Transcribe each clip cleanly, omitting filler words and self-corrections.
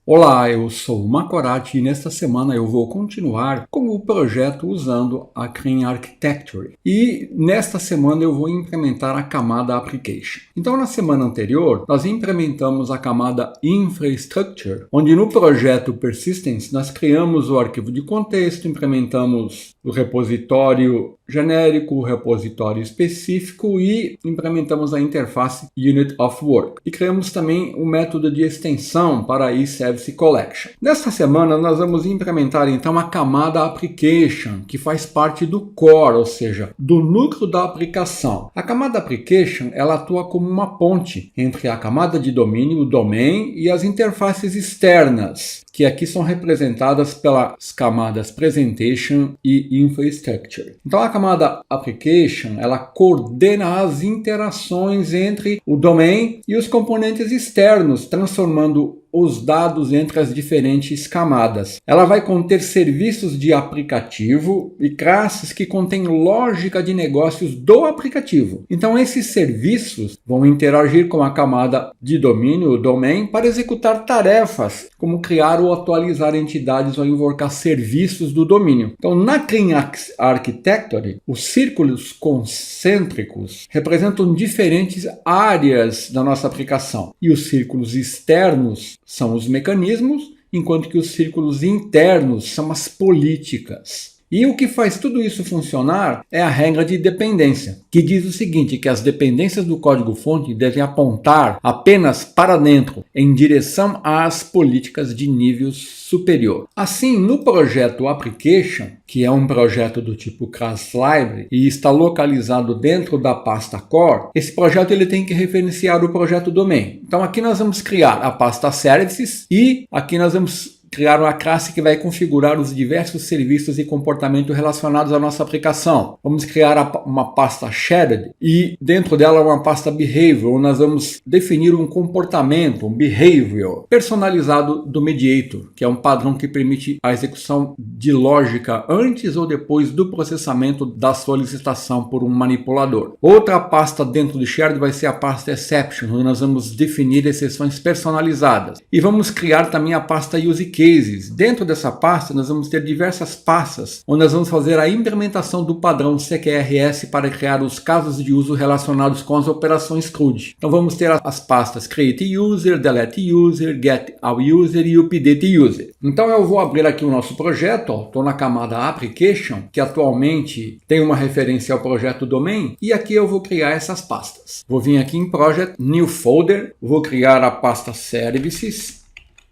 Olá, eu sou o Macorati e nesta semana eu vou continuar com o projeto usando a Clean Architecture. E nesta semana eu vou implementar a camada Application. Então na semana anterior nós implementamos a camada Infrastructure, onde no projeto Persistence nós criamos o arquivo de contexto, implementamos o repositório genérico, o repositório específico e implementamos a interface Unit of Work. E criamos também o método de extensão para a eService Collection. Nesta semana nós vamos implementar então a camada Application, que faz parte do core, ou seja, do núcleo da aplicação. A camada Application ela atua como uma ponte entre a camada de domínio, o domain, e as interfaces externas, que aqui são representadas pelas camadas Presentation e Infrastructure. Então a camada Application ela coordena as interações entre o domain e os componentes externos, transformando os dados entre as diferentes camadas. Ela vai conter serviços de aplicativo e classes que contêm lógica de negócios do aplicativo. Então esses serviços vão interagir com a camada de domínio, o domain, para executar tarefas, como criar ou atualizar entidades ou invocar serviços do domínio. Então na Clean Architecture, os círculos concêntricos representam diferentes áreas da nossa aplicação e os círculos externos são os mecanismos, enquanto que os círculos internos são as políticas. E o que faz tudo isso funcionar é a regra de dependência, que diz o seguinte, que as dependências do código-fonte devem apontar apenas para dentro, em direção às políticas de nível superior. Assim, no projeto Application, que é um projeto do tipo Class Library e está localizado dentro da pasta Core, esse projeto ele tem que referenciar o projeto Domain. Então aqui nós vamos criar a pasta Services e aqui nós vamos criar uma classe que vai configurar os diversos serviços e comportamentos relacionados à nossa aplicação. Vamos criar uma pasta Shared e dentro dela uma pasta Behavior, onde nós vamos definir um comportamento, um Behavior, personalizado do Mediator, que é um padrão que permite a execução de lógica antes ou depois do processamento da solicitação por um manipulador. Outra pasta dentro do Shared vai ser a pasta Exception, onde nós vamos definir exceções personalizadas. E vamos criar também a pasta Use Cases. Dentro dessa pasta nós vamos ter diversas pastas onde nós vamos fazer a implementação do padrão CQRS para criar os casos de uso relacionados com as operações CRUD. Então vamos ter as pastas Create User, Delete User, Get All User e Update User. Então eu vou abrir aqui o nosso projeto, estou na camada Application, que atualmente tem uma referência ao projeto Domain, e aqui eu vou criar essas pastas. Vou vir aqui em Project, New Folder, vou criar a pasta Services.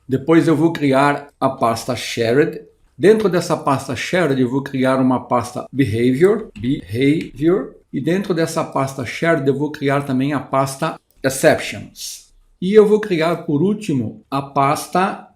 Depois eu vou criar a pasta Shared. Dentro dessa pasta Shared eu vou criar uma pasta Behavior. E dentro dessa pasta Shared eu vou criar também a pasta Exceptions. E eu vou criar por último a pasta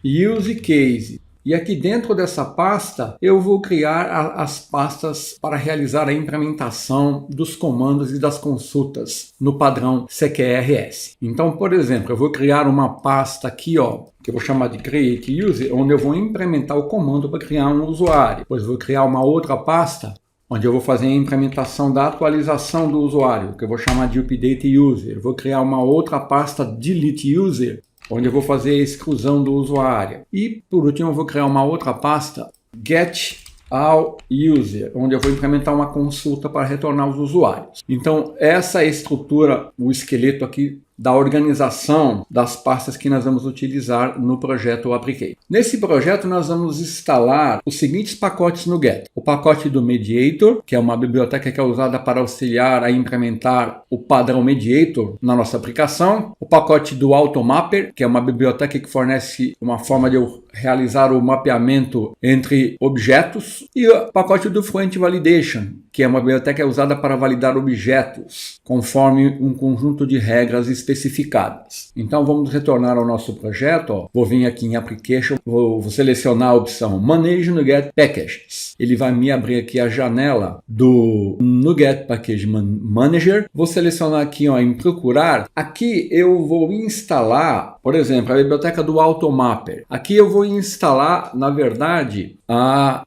Use Case. E aqui dentro dessa pasta eu vou criar as pastas para realizar a implementação dos comandos e das consultas no padrão CQRS. Então, por exemplo, eu vou criar uma pasta aqui, que eu vou chamar de Create User, onde eu vou implementar o comando para criar um usuário. Depois eu vou criar uma outra pasta onde eu vou fazer a implementação da atualização do usuário, que eu vou chamar de Update User. Eu vou criar uma outra pasta Delete User, onde eu vou fazer a exclusão do usuário. E, por último, eu vou criar uma outra pasta, Get All User, onde eu vou implementar uma consulta para retornar os usuários. Então, essa é a estrutura, o esqueleto aqui da organização das pastas que nós vamos utilizar no projeto Application. Nesse projeto nós vamos instalar os seguintes pacotes no Get. O pacote do Mediator, que é uma biblioteca que é usada para auxiliar a implementar o padrão Mediator na nossa aplicação. O pacote do Automapper, que é uma biblioteca que fornece uma forma de eu realizar o mapeamento entre objetos. E o pacote do Fluent Validation, que é uma biblioteca usada para validar objetos, conforme um conjunto de regras especificadas. Então vamos retornar ao nosso projeto. Vou vir aqui em Application, vou selecionar a opção Manage NuGet Packages. Ele vai me abrir aqui a janela do NuGet Package Manager. Vou selecionar aqui em Procurar. Aqui eu vou instalar, por exemplo, a biblioteca do Automapper. Aqui eu vou instalar, na verdade,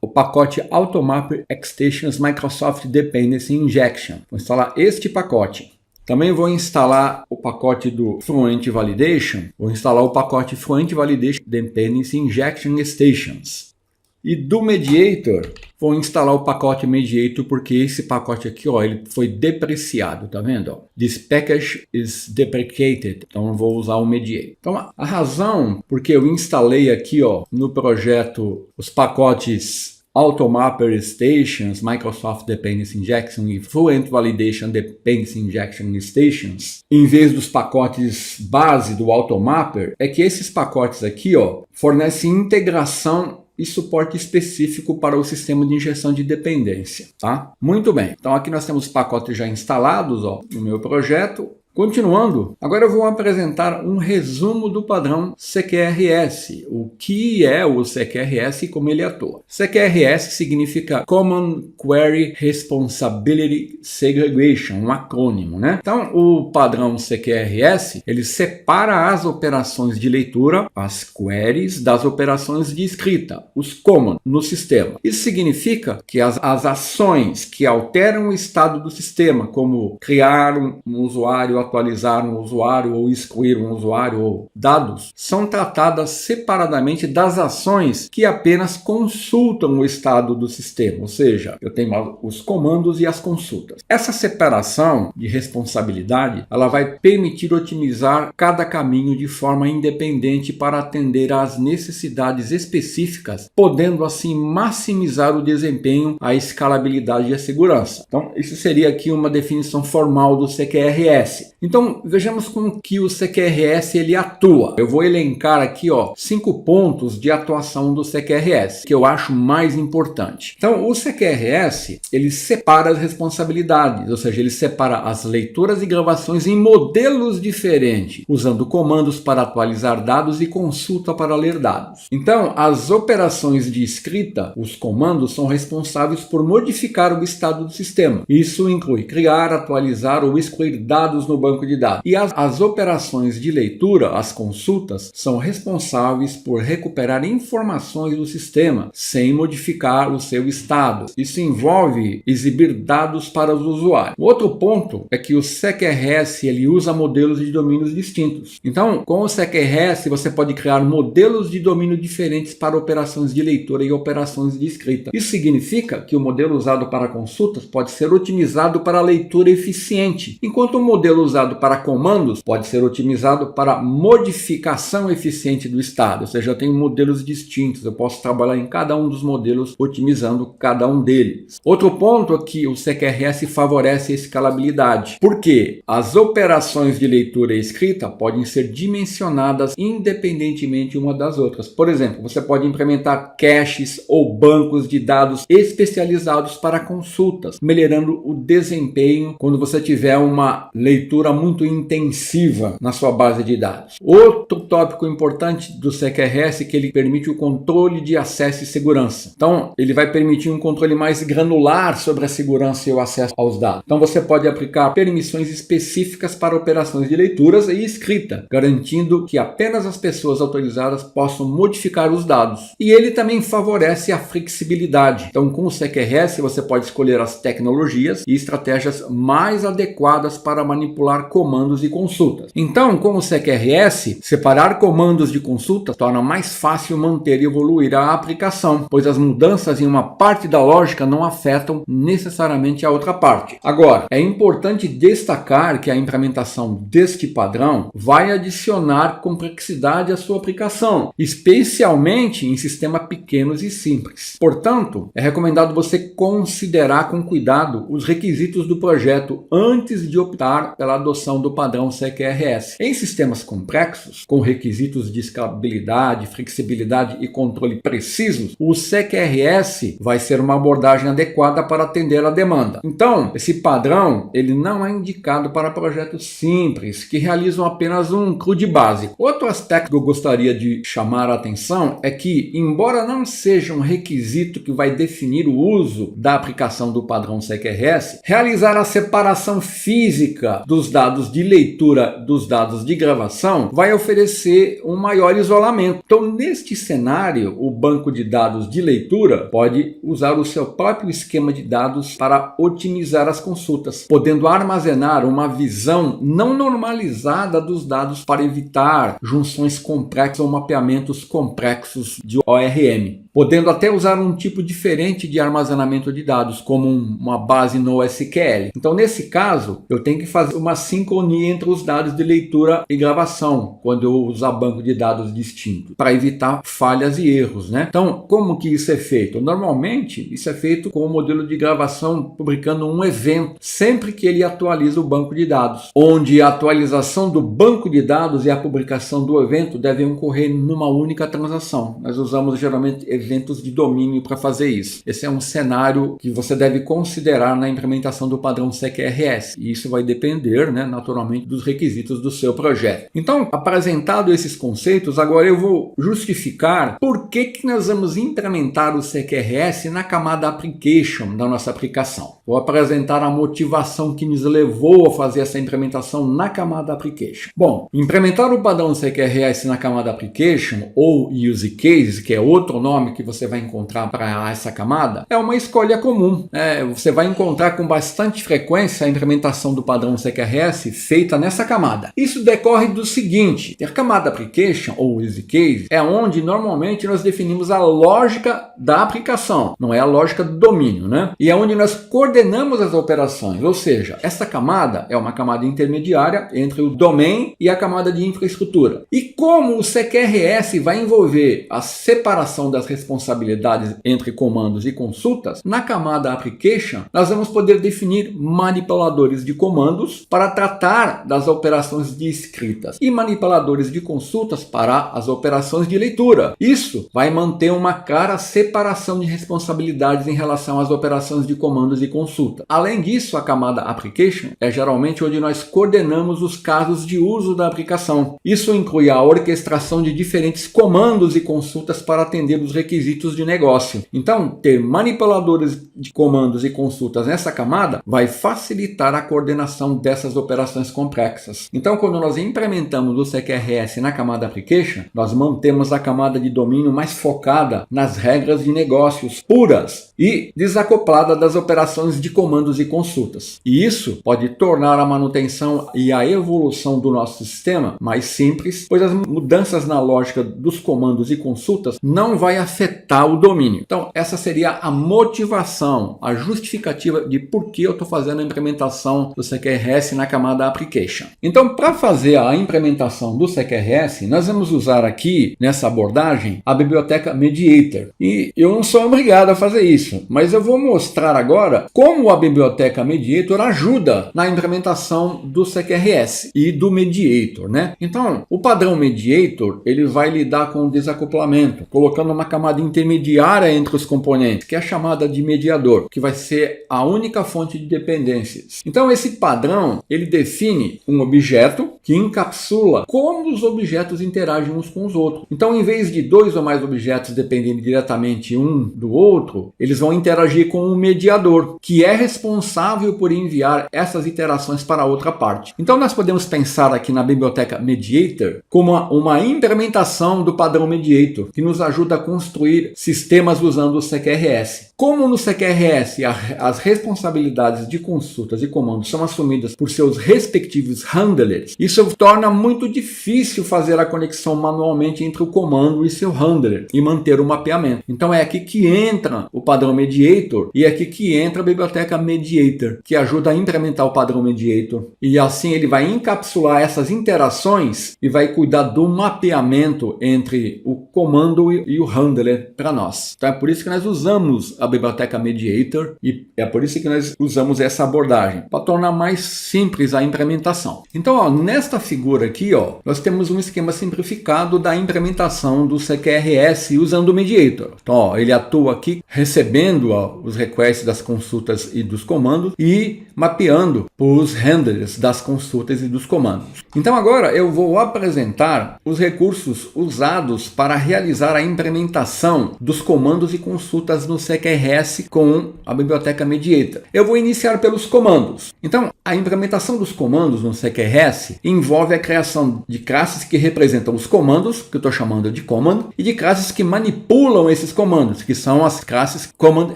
o pacote Automapper Extensions Microsoft Dependency Injection. Vou instalar este pacote. Também vou instalar o pacote do Fluent Validation, vou instalar o pacote Fluent Validation Dependency Injection Stations. E do Mediator, vou instalar o pacote Mediator, porque esse pacote aqui, ó, ele foi depreciado, tá vendo? Ó? This package is deprecated, então eu vou usar o Mediator. Então a razão porque eu instalei aqui, ó, no projeto os pacotes Automapper Stations, Microsoft Dependency Injection e Fluent Validation Dependency Injection Stations, em vez dos pacotes base do Automapper, é que esses pacotes aqui, ó, fornecem integração e suporte específico para o sistema de injeção de dependência, tá? Muito bem, então aqui nós temos pacotes já instalados, ó, no meu projeto. Continuando, agora eu vou apresentar um resumo do padrão CQRS. O que é o CQRS e como ele atua. CQRS significa Common Query Responsibility Segregation, um acrônimo, né? Então, o padrão CQRS, ele separa as operações de leitura, as queries, das operações de escrita, os common, no sistema. Isso significa que as ações que alteram o estado do sistema, como criar um usuário, atualizar um usuário ou excluir um usuário ou dados, são tratadas separadamente das ações que apenas consultam o estado do sistema, ou seja, eu tenho os comandos e as consultas. Essa separação de responsabilidade, ela vai permitir otimizar cada caminho de forma independente para atender às necessidades específicas, podendo assim maximizar o desempenho, a escalabilidade e a segurança. Então, isso seria aqui uma definição formal do CQRS. Então, vejamos como que o CQRS ele atua. Eu vou elencar aqui, ó, 5 pontos de atuação do CQRS, que eu acho mais importante. Então, o CQRS, ele separa as responsabilidades, ou seja, ele separa as leituras e gravações em modelos diferentes, usando comandos para atualizar dados e consulta para ler dados. Então, as operações de escrita, os comandos, são responsáveis por modificar o estado do sistema. Isso inclui criar, atualizar ou excluir dados no banco de dados. E as operações de leitura, as consultas, são responsáveis por recuperar informações do sistema sem modificar o seu estado. Isso envolve exibir dados para os usuários. O outro ponto é que o CQRS ele usa modelos de domínios distintos. Então, com o CQRS você pode criar modelos de domínio diferentes para operações de leitura e operações de escrita. Isso significa que o modelo usado para consultas pode ser otimizado para leitura eficiente, enquanto o modelo usado para comandos pode ser otimizado para modificação eficiente do estado, ou seja, eu tenho modelos distintos, eu posso trabalhar em cada um dos modelos otimizando cada um deles. Outro ponto é que o CQRS favorece a escalabilidade, porque as operações de leitura e escrita podem ser dimensionadas independentemente uma das outras. Por exemplo, você pode implementar caches ou bancos de dados especializados para consultas, melhorando o desempenho quando você tiver uma leitura muito intensiva na sua base de dados. Outro tópico importante do CQRS é que ele permite o controle de acesso e segurança. Então, ele vai permitir um controle mais granular sobre a segurança e o acesso aos dados. Então, você pode aplicar permissões específicas para operações de leituras e escrita, garantindo que apenas as pessoas autorizadas possam modificar os dados. E ele também favorece a flexibilidade. Então, com o CQRS, você pode escolher as tecnologias e estratégias mais adequadas para manipular comandos e consultas. Então, com o CQRS, separar comandos de consulta torna mais fácil manter e evoluir a aplicação, pois as mudanças em uma parte da lógica não afetam necessariamente a outra parte. Agora, é importante destacar que a implementação deste padrão vai adicionar complexidade à sua aplicação, especialmente em sistemas pequenos e simples. Portanto, é recomendado você considerar com cuidado os requisitos do projeto antes de optar pela adoção do padrão CQRS. Em sistemas complexos, com requisitos de escalabilidade, flexibilidade e controle precisos, o CQRS vai ser uma abordagem adequada para atender a demanda. Então, esse padrão ele não é indicado para projetos simples, que realizam apenas um CRUD básico. Outro aspecto que eu gostaria de chamar a atenção é que, embora não seja um requisito que vai definir o uso da aplicação do padrão CQRS, realizar a separação física dos dados de leitura dos dados de gravação vai oferecer um maior isolamento. Então, neste cenário, o banco de dados de leitura pode usar o seu próprio esquema de dados para otimizar as consultas, podendo armazenar uma visão não normalizada dos dados para evitar junções complexas ou mapeamentos complexos de ORM, podendo até usar um tipo diferente de armazenamento de dados, como uma base NoSQL. Então, nesse caso, eu tenho que fazer uma sincronia entre os dados de leitura e gravação, quando eu usar banco de dados distinto, para evitar falhas e erros, né? Então, como que isso é feito? Normalmente, isso é feito com o modelo de gravação publicando um evento, sempre que ele atualiza o banco de dados, onde a atualização do banco de dados e a publicação do evento devem ocorrer numa única transação. Nós usamos geralmente eventos de domínio para fazer isso. Esse é um cenário que você deve considerar na implementação do padrão CQRS, e isso vai depender, né, naturalmente, dos requisitos do seu projeto. Então, apresentado esses conceitos, agora eu vou justificar por que nós vamos implementar o CQRS na camada Application da nossa aplicação. Vou apresentar a motivação que nos levou a fazer essa implementação na camada Application. Bom, implementar o padrão CQRS na camada Application, ou Use Case, que é outro nome que você vai encontrar para essa camada, é uma escolha comum. Você vai encontrar com bastante frequência a implementação do padrão CQRS feita nessa camada. Isso decorre do seguinte: a camada Application, ou Use Case, é onde normalmente nós definimos a lógica da aplicação, não é a lógica do domínio, né? E é onde nós coordenamos as operações, ou seja, essa camada é uma camada intermediária entre o domain e a camada de infraestrutura. E como o CQRS vai envolver a separação das responsabilidades entre comandos e consultas, na camada Application nós vamos poder definir manipuladores de comandos para tratar das operações de escritas e manipuladores de consultas para as operações de leitura. Isso vai manter uma clara separação de responsabilidades em relação às operações de comandos e consulta. Além disso, a camada Application é geralmente onde nós coordenamos os casos de uso da aplicação. Isso inclui a orquestração de diferentes comandos e consultas para atender os requisitos de negócio. Então, ter manipuladores de comandos e consultas nessa camada vai facilitar a coordenação dessas operações complexas. Então, quando nós implementamos o CQRS na camada Application, nós mantemos a camada de domínio mais focada nas regras de negócios puras e desacoplada das operações de comandos e consultas. E isso pode tornar a manutenção e a evolução do nosso sistema mais simples, pois as mudanças na lógica dos comandos e consultas não vai afetar o domínio. Então, essa seria a motivação, a justificativa de por que eu estou fazendo a implementação do CQRS na camada Application. Então, para fazer a implementação do CQRS, nós vamos usar aqui, nessa abordagem, a biblioteca Mediator. E eu não sou obrigado a fazer isso, mas eu vou mostrar agora como a biblioteca Mediator ajuda na implementação do CQRS e do Mediator, né? Então, o padrão Mediator, ele vai lidar com o desacoplamento, colocando uma camada intermediária entre os componentes, que é chamada de mediador, que vai ser a única fonte de dependências. Então, esse padrão, ele define um objeto que encapsula como os objetos interagem uns com os outros. Então, em vez de dois ou mais objetos dependerem diretamente um do outro, eles vão interagir com um mediador, que é responsável por enviar essas interações para outra parte. Então, nós podemos pensar aqui na biblioteca Mediator como uma implementação do padrão Mediator, que nos ajuda a construir sistemas usando o CQRS. Como no CQRS as responsabilidades de consultas e comandos são assumidas por seus respectivos handlers, isso torna muito difícil fazer a conexão manualmente entre o comando e seu handler e manter o mapeamento. Então é aqui que entra o padrão Mediator e é aqui que entra a biblioteca Mediator, que ajuda a implementar o padrão Mediator. E assim ele vai encapsular essas interações e vai cuidar do mapeamento entre o comando e o handler para nós. Então é por isso que nós usamos a biblioteca Mediator e é por isso que nós usamos essa abordagem, para tornar mais simples a implementação. Então, ó, nesta figura aqui, ó, nós temos um esquema simplificado da implementação do CQRS usando o Mediator. Então, ó, ele atua aqui recebendo os requests das consultas e dos comandos e mapeando os handlers das consultas e dos comandos. Então agora eu vou apresentar os recursos usados para realizar a implementação dos comandos e consultas no CQRS com a biblioteca Mediator. Eu vou iniciar pelos comandos. Então, a implementação dos comandos no CQRS envolve a criação de classes que representam os comandos, que eu estou chamando de command, e de classes que manipulam esses comandos, que são as classes command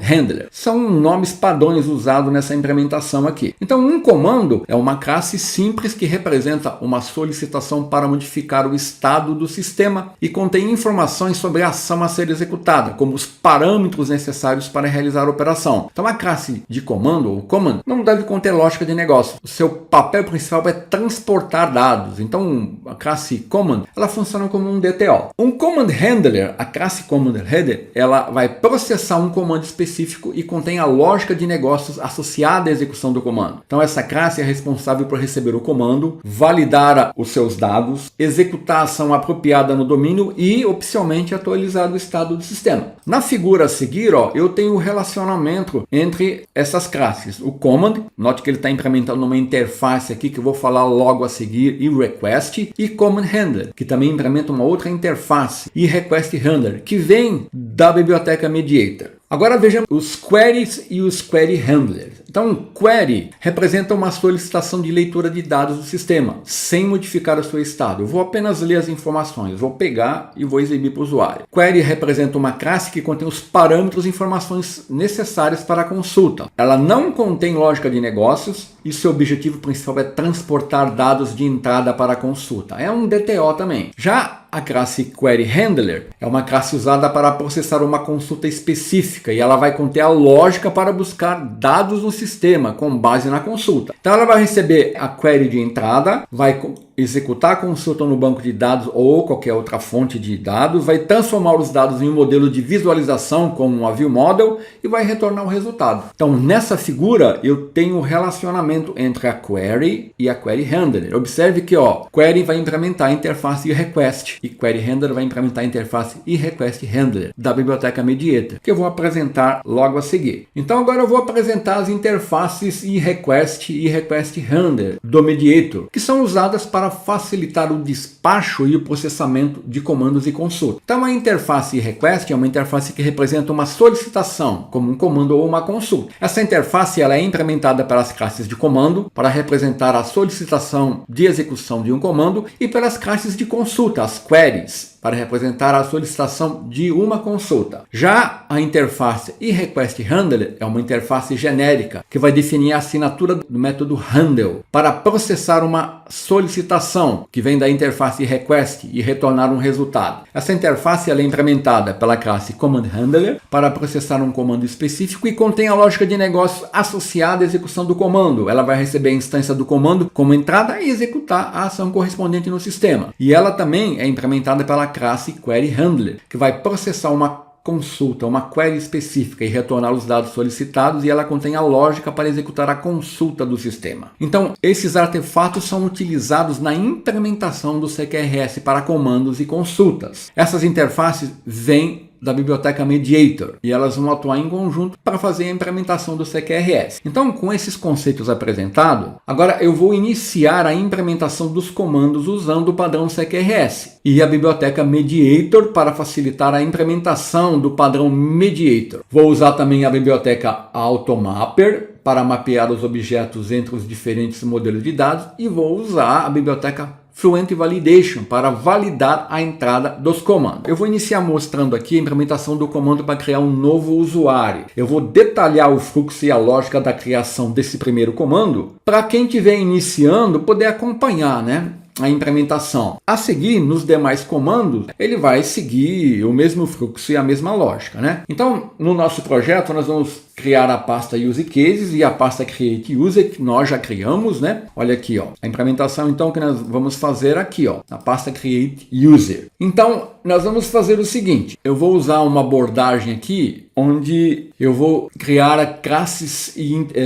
handler. São nomes padrões usados nessa implementação aqui. Então, um comando é uma classe simples que representa uma solicitação para modificar o estado do sistema e contém informações sobre a ação a ser executada, como os parâmetros necessários para realizar a operação. Então, a classe de comando, ou command, não deve conter lógica de negócio. O seu papel principal é transportar dados. Então, a classe command, ela funciona como um DTO. Um command handler, a classe command handler, ela vai processar um comando específico e contém a lógica de negócios associada à execução do comando. Então, essa classe é responsável por receber o comando, validar os seus dados, executar a ação apropriada no domínio e, opcionalmente, atualizar o estado do sistema. Na figura a seguir, eu tenho o relacionamento entre essas classes. O command, note que ele está implementando uma interface aqui que eu vou falar logo a seguir, e request, e command handler, que também implementa uma outra interface, e request handler, que vem da biblioteca Mediator. Agora vejamos os queries e os query handlers. Então, query representa uma solicitação de leitura de dados do sistema, sem modificar o seu estado. Eu vou apenas ler as informações, vou pegar e vou exibir para o usuário. Query representa uma classe que contém os parâmetros e informações necessárias para a consulta. Ela não contém lógica de negócios e seu objetivo principal é transportar dados de entrada para a consulta. É um DTO também. Já a classe Query Handler é uma classe usada para processar uma consulta específica e ela vai conter a lógica para buscar dados no sistema com base na consulta. Então ela vai receber a query de entrada, vai executar a consulta no banco de dados ou qualquer outra fonte de dados, vai transformar os dados em um modelo de visualização como uma view model e vai retornar o resultado. Então nessa figura eu tenho o relacionamento entre a query e a query handler. Observe que query vai implementar a interface de request e query handler vai implementar a interface e request handler da biblioteca Mediator, que eu vou apresentar logo a seguir. Então agora eu vou apresentar as interfaces e request handler do Mediator, que são usadas para facilitar o despacho e o processamento de comandos e consulta. Então a interface request é uma interface que representa uma solicitação, como um comando ou uma consulta. Essa interface ela é implementada pelas classes de comando para representar a solicitação de execução de um comando e pelas classes de consulta, as queries, para representar a solicitação de uma consulta. Já a interface e request handler é uma interface genérica que vai definir a assinatura do método handle para processar uma solicitação que vem da interface request e retornar um resultado. Essa interface ela é implementada pela classe command handler para processar um comando específico e contém a lógica de negócio associada à execução do comando. Ela vai receber a instância do comando como entrada e executar a ação correspondente no sistema. E ela também é implementada pela classe Query Handler, que vai processar uma consulta, uma query específica e retornar os dados solicitados, e ela contém a lógica para executar a consulta do sistema. Então, esses artefatos são utilizados na implementação do CQRS para comandos e consultas. Essas interfaces vêm da biblioteca Mediator e elas vão atuar em conjunto para fazer a implementação do CQRS. Então, com esses conceitos apresentados, agora eu vou iniciar a implementação dos comandos usando o padrão CQRS e a biblioteca Mediator para facilitar a implementação do padrão Mediator. Vou usar também a biblioteca Automapper para mapear os objetos entre os diferentes modelos de dados e vou usar a biblioteca Fluent Validation para validar a entrada dos comandos. Eu vou iniciar mostrando aqui a implementação do comando para criar um novo usuário. Eu vou detalhar o fluxo e a lógica da criação desse primeiro comando para quem estiver iniciando poder acompanhar, a implementação. A seguir, nos demais comandos, ele vai seguir o mesmo fluxo e a mesma lógica, Então, no nosso projeto, nós vamos criar a pasta use cases e a pasta create user que nós já criamos, né? Olha aqui, ó, a implementação então que nós vamos fazer aqui, ó, na pasta create user. Então, nós vamos fazer o seguinte, eu vou usar uma abordagem aqui onde eu vou criar classes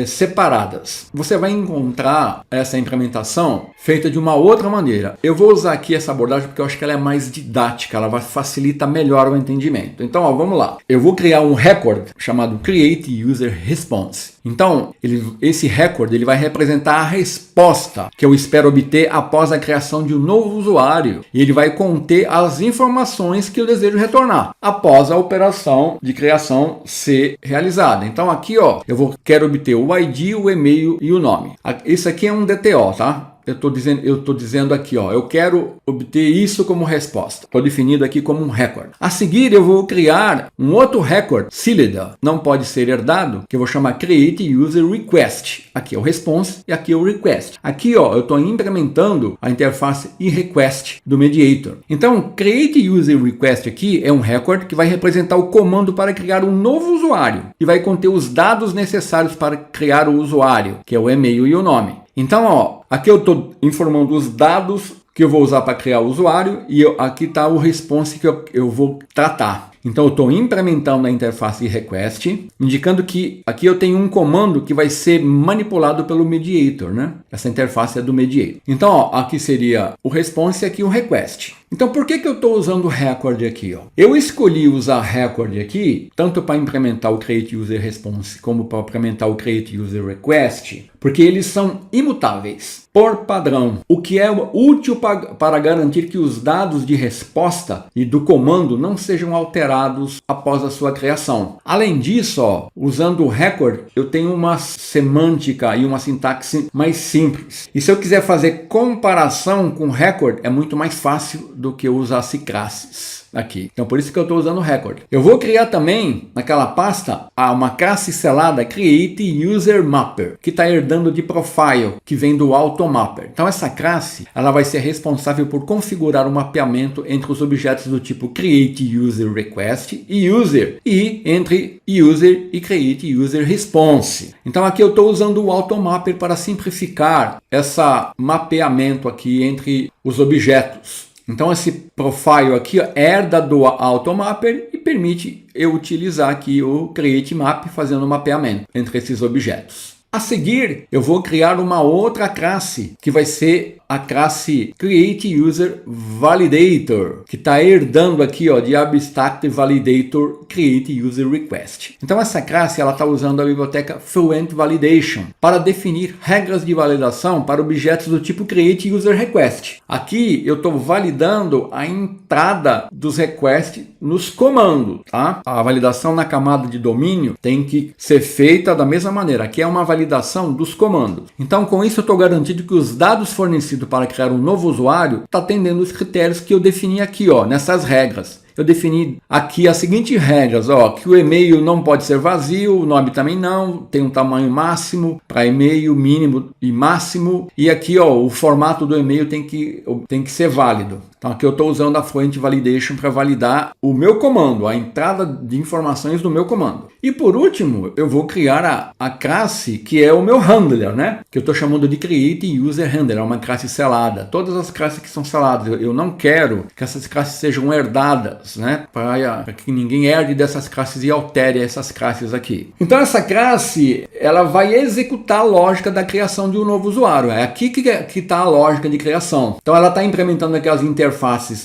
separadas. Você vai encontrar essa implementação feita de uma outra maneira. Eu vou usar aqui essa abordagem porque eu acho que ela é mais didática, ela facilita melhor o entendimento. Então, ó, vamos lá. Eu vou criar um record chamado Create User Response. Então, esse record ele vai representar a resposta que eu espero obter após a criação de um novo usuário. E ele vai conter as informações que eu desejo retornar após a operação de criação ser realizada. Então aqui, ó, quero obter o ID, o e-mail e o nome. Isso aqui é um DTO, tá? Eu estou dizendo aqui, ó, eu quero obter isso como resposta. Estou definindo aqui como um record. A seguir, eu vou criar um outro record, sealed, não pode ser herdado, que eu vou chamar Create User Request. Aqui é o response e aqui é o request. Aqui, ó, eu estou implementando a interface e-request do Mediator. Então, Create User Request aqui é um record que vai representar o comando para criar um novo usuário e vai conter os dados necessários para criar o usuário, que é o e-mail e o nome. Então, ó, aqui eu estou informando os dados que eu vou usar para criar o usuário e aqui está o response que eu vou tratar. Então, eu estou implementando a interface request, indicando que aqui eu tenho um comando que vai ser manipulado pelo Mediator, né? Essa interface é do Mediator. Então, ó, aqui seria o response e aqui o request. Então, por que eu estou usando o record aqui? Ó? Eu escolhi usar record aqui, tanto para implementar o Create User Response, como para implementar o Create User Request, porque eles são imutáveis, por padrão, o que é útil para garantir que os dados de resposta e do comando não sejam alterados após a sua criação. Além disso, ó, usando o record, eu tenho uma semântica e uma sintaxe mais simples. E se eu quiser fazer comparação com record, é muito mais fácil do que eu usasse classes aqui. Então, por isso que eu estou usando o record. Eu vou criar também, naquela pasta, uma classe selada Create User Mapper, que está herdando de profile, que vem do AutoMapper. Então, essa classe, ela vai ser responsável por configurar o mapeamento entre os objetos do tipo Create User Request e User, e entre User e Create User Response. Então, aqui eu estou usando o AutoMapper para simplificar esse mapeamento aqui entre os objetos. Então, esse profile aqui ó, herda do AutoMapper e permite eu utilizar aqui o Create Map fazendo o mapeamento entre esses objetos. A seguir, eu vou criar uma outra classe, que vai ser a classe Create User Validator, que está herdando aqui ó, de Abstract Validator Create User Request. Então essa classe está usando a biblioteca Fluent Validation para definir regras de validação para objetos do tipo Create User Request. Aqui eu estou validando a entrada dos requests nos comandos. Tá? A validação na camada de domínio tem que ser feita da mesma maneira. Aqui é uma validação dos comandos. Então com isso eu estou garantindo que os dados fornecidos para criar um novo usuário está atendendo os critérios que eu defini aqui, ó, nessas regras. Eu defini aqui as seguintes regras, ó, que o e-mail não pode ser vazio, o nome também não, tem um tamanho máximo para e-mail, mínimo e máximo, e aqui ó, o formato do e-mail tem que ser válido. Então aqui eu estou usando a Fluent Validation para validar o meu comando, a entrada de informações do meu comando. E por último, eu vou criar a classe que é o meu handler, né? Que eu estou chamando de Create User Handler, é uma classe selada. Todas as classes que são seladas, eu não quero que essas classes sejam herdadas, né? Para que ninguém herde dessas classes e altere essas classes aqui. Então essa classe, ela vai executar a lógica da criação de um novo usuário. É aqui que está a lógica de criação. Então ela está implementando aquelas interfaces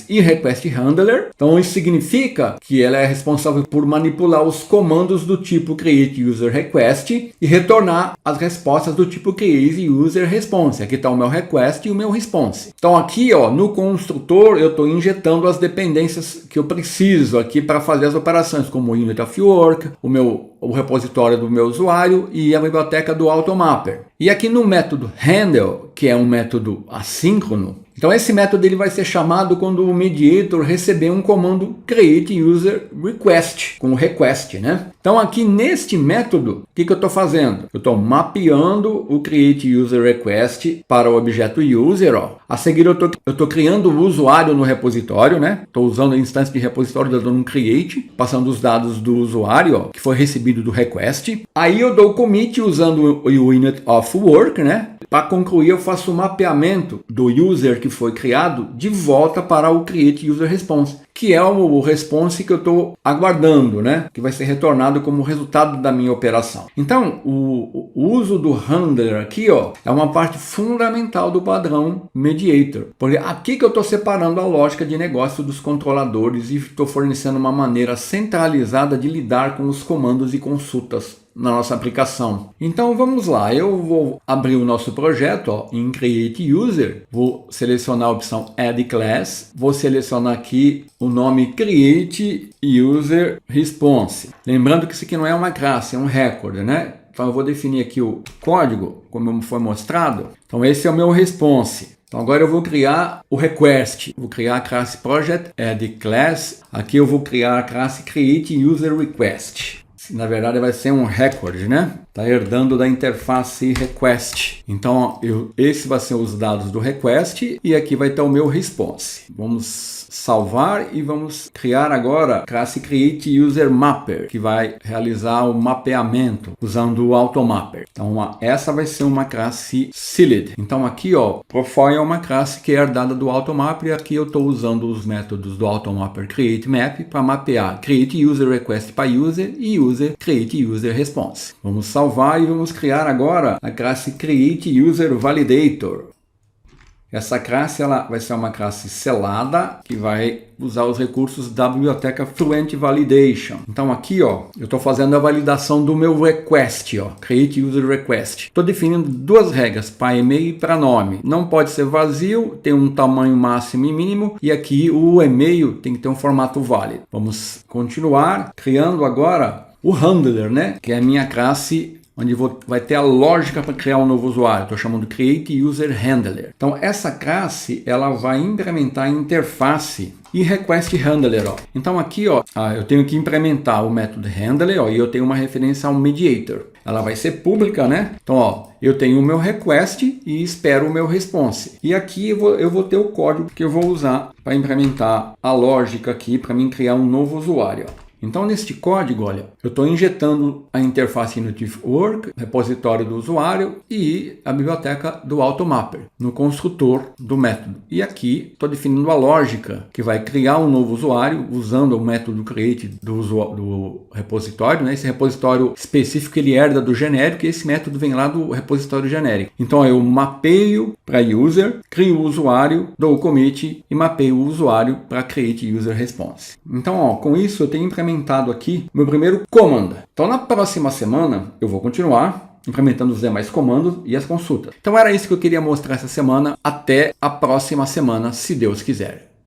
e request handler. Então isso significa que ela é responsável por manipular os comandos do tipo Create User Request e retornar as respostas do tipo Create User Response. Aqui está o meu request e o meu response. Então aqui ó, no construtor eu estou injetando as dependências que eu preciso aqui para fazer as operações, como o Unit of Work, o repositório do meu usuário e a biblioteca do AutoMapper. E aqui no método handle, que é um método assíncrono, Então esse método ele vai ser chamado quando o mediator receber um comando create user request, com o request, né? Então aqui neste método, o que eu estou fazendo? Eu estou mapeando o create user request para o objeto user, ó. A seguir eu estou criando o usuário no repositório, né? Estou usando a instância de repositório, dando um create, passando os dados do usuário, ó, que foi recebido do request. Aí eu dou commit usando o unit of work, né? Para concluir, eu faço o mapeamento do user que foi criado de volta para o create user response, que é o response que eu estou aguardando, né? Que vai ser retornado como resultado da minha operação. Então, o uso do handler aqui, ó, é uma parte fundamental do padrão mediator. Porque aqui que eu estou separando a lógica de negócio dos controladores e estou fornecendo uma maneira centralizada de lidar com os comandos e consultas na nossa aplicação. Então vamos lá, eu vou abrir o nosso projeto, ó, em Create User, vou selecionar a opção Add Class, vou selecionar aqui o nome Create User Response. Lembrando que isso aqui não é uma classe, é um record, né? Então eu vou definir aqui o código, como foi mostrado. Então esse é o meu response. Então agora eu vou criar o request, vou criar a classe Project Add Class, aqui eu vou criar a classe Create User Request. Na verdade vai ser um record, né? Está herdando da interface request. Então esse vai ser os dados do request e aqui vai ter o meu response. Vamos salvar e vamos criar agora a classe Create User Mapper, que vai realizar o mapeamento usando o AutoMapper. Então essa vai ser uma classe sealed. Então aqui, ó, Profile é uma classe que é herdada do AutoMapper e aqui eu estou usando os métodos do AutoMapper Create Map para mapear Create User Request para User e User Create User Response. Vamos salvar e vamos criar agora a classe Create User Validator. Essa classe ela vai ser uma classe selada que vai usar os recursos da biblioteca Fluent Validation. Então aqui, ó, eu estou fazendo a validação do meu request, ó, Create User Request. Estou definindo duas regras, para e-mail e para nome. Não pode ser vazio, tem um tamanho máximo e mínimo e aqui o e-mail tem que ter um formato válido. Vamos continuar criando agora o handler, né, que é a minha classe onde vai ter a lógica para criar um novo usuário. Estou chamando de Create User Handler. Então, essa classe ela vai implementar a interface e Request Handler. Ó. Então, aqui ó, eu tenho que implementar o método Handler ó, e eu tenho uma referência ao Mediator. Ela vai ser pública, né? Então, ó, eu tenho o meu request e espero o meu response. E aqui eu vou ter o código que eu vou usar para implementar a lógica aqui para mim criar um novo usuário. Ó. Então, neste código, olha, eu estou injetando a interface Intuitive Work, repositório do usuário e a biblioteca do AutoMapper no construtor do método. E aqui estou definindo a lógica que vai criar um novo usuário usando o método create do repositório, né? Esse repositório específico ele herda do genérico e esse método vem lá do repositório genérico. Então, eu mapeio para user, crio o usuário, dou o commit e mapeio o usuário para create user response. Então, ó, com isso eu tenho implementado aqui meu primeiro comando. Então na próxima semana eu vou continuar implementando os demais comandos e as consultas. Então era isso que eu queria mostrar essa semana. Até a próxima semana, se Deus quiser.